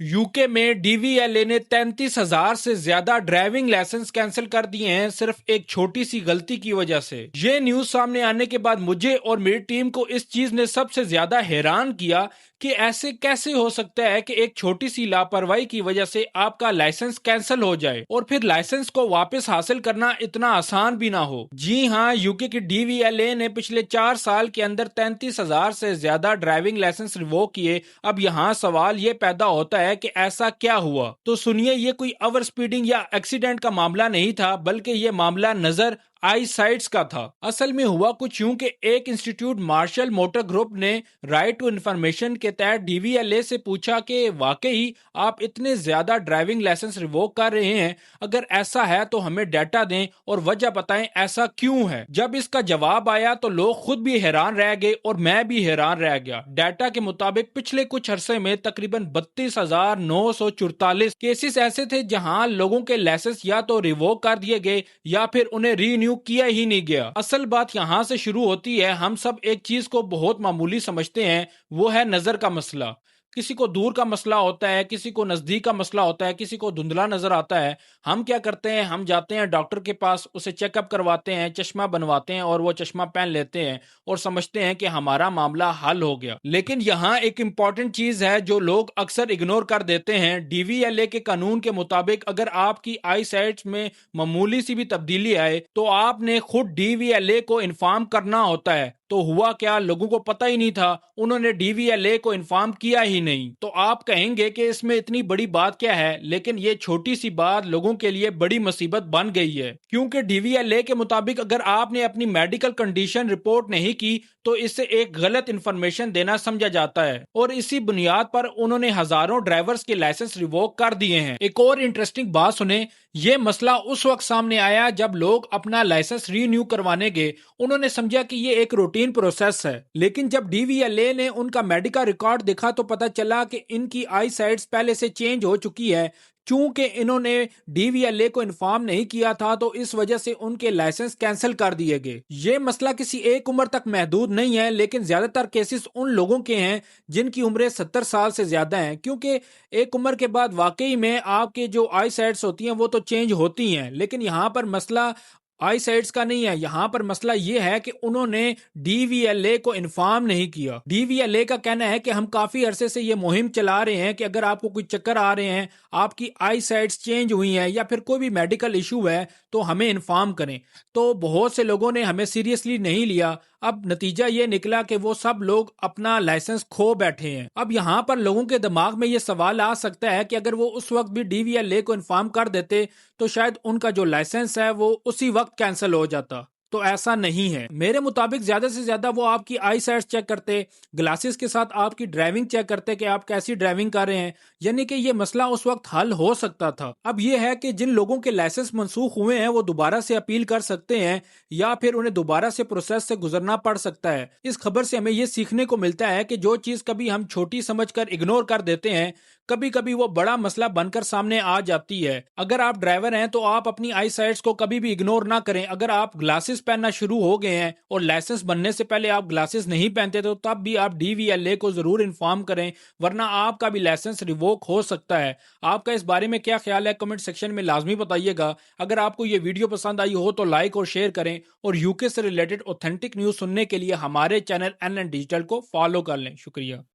UK में डीवीएलए ने 33,000 से ज्यादा ड्राइविंग लाइसेंस कैंसिल कर दिए हैं सिर्फ एक छोटी सी गलती की वजह से। ये न्यूज सामने आने के बाद मुझे और मेरी टीम को इस चीज ने सबसे ज्यादा हैरान किया कि ऐसे कैसे हो सकता है कि एक छोटी सी लापरवाही की वजह से आपका लाइसेंस कैंसिल हो जाए और फिर लाइसेंस को वापस हासिल करना इतना आसान भी ना हो। जी हाँ, यूके की डीवीएलए ने पिछले 4 साल के अंदर 33,000 से ज्यादा ड्राइविंग लाइसेंस रिवोक किए। अब यहाँ सवाल ये पैदा होता है कि ऐसा क्या हुआ। तो सुनिए, ये कोई ओवर स्पीडिंग या एक्सीडेंट का मामला नहीं था, बल्कि ये मामला नजर आई साइट्स का था। असल में हुआ कुछ यूं कि एक इंस्टीट्यूट मार्शल मोटर ग्रुप ने राइट टू इंफॉर्मेशन के तहत डीवीएलए से पूछा कि वाकई आप इतने ज्यादा ड्राइविंग लाइसेंस रिवोक कर रहे हैं, अगर ऐसा है तो हमें डाटा दें और वजह बताएं ऐसा क्यों है। जब इसका जवाब आया तो लोग खुद भी हैरान रह गए और मैं भी हैरान रह गया। डाटा के मुताबिक पिछले कुछ अरसे में तकरीबन 32,944 केसेस ऐसे थे जहां लोगों के लाइसेंस या तो रिवोक कर दिए गए या फिर उन्हें रीन्यू किया ही नहीं गया। असल बात यहां से शुरू होती है। हम सब एक चीज को बहुत मामूली समझते हैं, वो है नजर का मसला। किसी को दूर का मसला होता है, किसी को नजदीक का मसला होता है, किसी को धुंधला नजर आता है। हम क्या करते हैं, हम जाते हैं डॉक्टर के पास, उसे चेकअप करवाते हैं, चश्मा बनवाते हैं और वो चश्मा पहन लेते हैं और समझते हैं कि हमारा मामला हल हो गया। लेकिन यहाँ एक इंपॉर्टेंट चीज है जो लोग अक्सर इग्नोर कर देते हैं। डीवीएलए के कानून के मुताबिक अगर आपकी आई साइट्स में मामूली सी भी तब्दीली आए तो आपने खुद डीवीएलए को इन्फॉर्म करना होता है। तो हुआ क्या, लोगों को पता ही नहीं था, उन्होंने डीवीएलए को इन्फॉर्म किया ही नहीं। तो आप कहेंगे कि इसमें इतनी बड़ी बात क्या है, लेकिन ये छोटी सी बात लोगों के लिए बड़ी मुसीबत बन गई है। क्योंकि डीवीएलए के मुताबिक अगर आपने अपनी मेडिकल कंडीशन रिपोर्ट नहीं की तो इससे एक गलत इंफॉर्मेशन देना समझा जाता है और इसी बुनियाद पर उन्होंने हजारों ड्राइवर्स के लाइसेंस रिवोक कर दिए हैं। एक और इंटरेस्टिंग बात सुने, ये मसला उस वक्त सामने आया जब लोग अपना लाइसेंस रीन्यू करवाने गए। उन्होंने समझा कि ये एक रूटीन प्रोसेस है, लेकिन जब डीवीएलए ने उनका मेडिकल रिकॉर्ड देखा तो पता चला कि इनकी आई साइट्स पहले से चेंज हो चुकी है। चूंकि इन्होंने डीवीएलए को इन्फॉर्म नहीं किया था तो इस वजह से उनके लाइसेंस कैंसिल कर दिए गए। ये मसला किसी एक उम्र तक महदूद नहीं है, लेकिन ज्यादातर केसेस उन लोगों के हैं जिनकी उम्रें 70 साल से ज्यादा हैं। क्योंकि एक उम्र के बाद वाकई में आपके जो आई साइट्स होती हैं वो तो चेंज होती हैं, लेकिन यहाँ पर मसला आई साइट्स का नहीं है। यहां पर मसला यह है कि उन्होंने डीवीएलए को इन्फॉर्म नहीं किया। डीवीएलए का कहना है कि हम काफी अरसे से ये मुहिम चला रहे हैं कि अगर आपको कोई चक्कर आ रहे हैं, आपकी आई साइट्स चेंज हुई हैं या फिर कोई भी मेडिकल इशू है तो हमें इन्फॉर्म करें। तो बहुत से लोगों ने हमें सीरियसली नहीं लिया। अब नतीजा ये निकला कि वो सब लोग अपना लाइसेंस खो बैठे हैं। अब यहाँ पर लोगों के दिमाग में ये सवाल आ सकता है कि अगर वो उस वक्त भी डीवीएलए को इन्फॉर्म कर देते तो शायद उनका जो लाइसेंस है वो उसी वक्त कैंसिल हो जाता। तो ऐसा नहीं है। मेरे मुताबिक ज्यादा से ज्यादा वो आपकी आई साइट्स चेक करते, ग्लासेस के साथ आपकी ड्राइविंग चेक करते कि आप कैसी ड्राइविंग कर रहे हैं, यानी कि ये मसला उस वक्त हल हो सकता था। अब ये है कि जिन लोगों के लाइसेंस मनसूख हुए हैं वो दोबारा से अपील कर सकते हैं या फिर उन्हें दोबारा से प्रोसेस से गुजरना पड़ सकता है। इस खबर से हमें ये सीखने को मिलता है कि जो चीज कभी हम छोटी समझकर इग्नोर कर देते हैं, कभी कभी वो बड़ा मसला बनकर सामने आ जाती है। अगर आप ड्राइवर हैं तो आप अपनी आई साइट्स को कभी भी इग्नोर ना करें। अगर आप ग्लासेस पहनना शुरू हो गए हैं और लाइसेंस बनने से पहले आप ग्लासेस नहीं पहनते तो तब भी आप डीवीएलए को जरूर इन्फॉर्म करें, वरना आपका भी लाइसेंस रिवोक हो सकता है। आपका इस बारे में क्या ख्याल है, कमेंट सेक्शन में लाजमी बताइएगा। अगर आपको ये वीडियो पसंद आई हो तो लाइक और शेयर करें और यूके से रिलेटेड ऑथेंटिक न्यूज सुनने के लिए हमारे चैनल एनएन डिजिटल को फॉलो कर लें। शुक्रिया।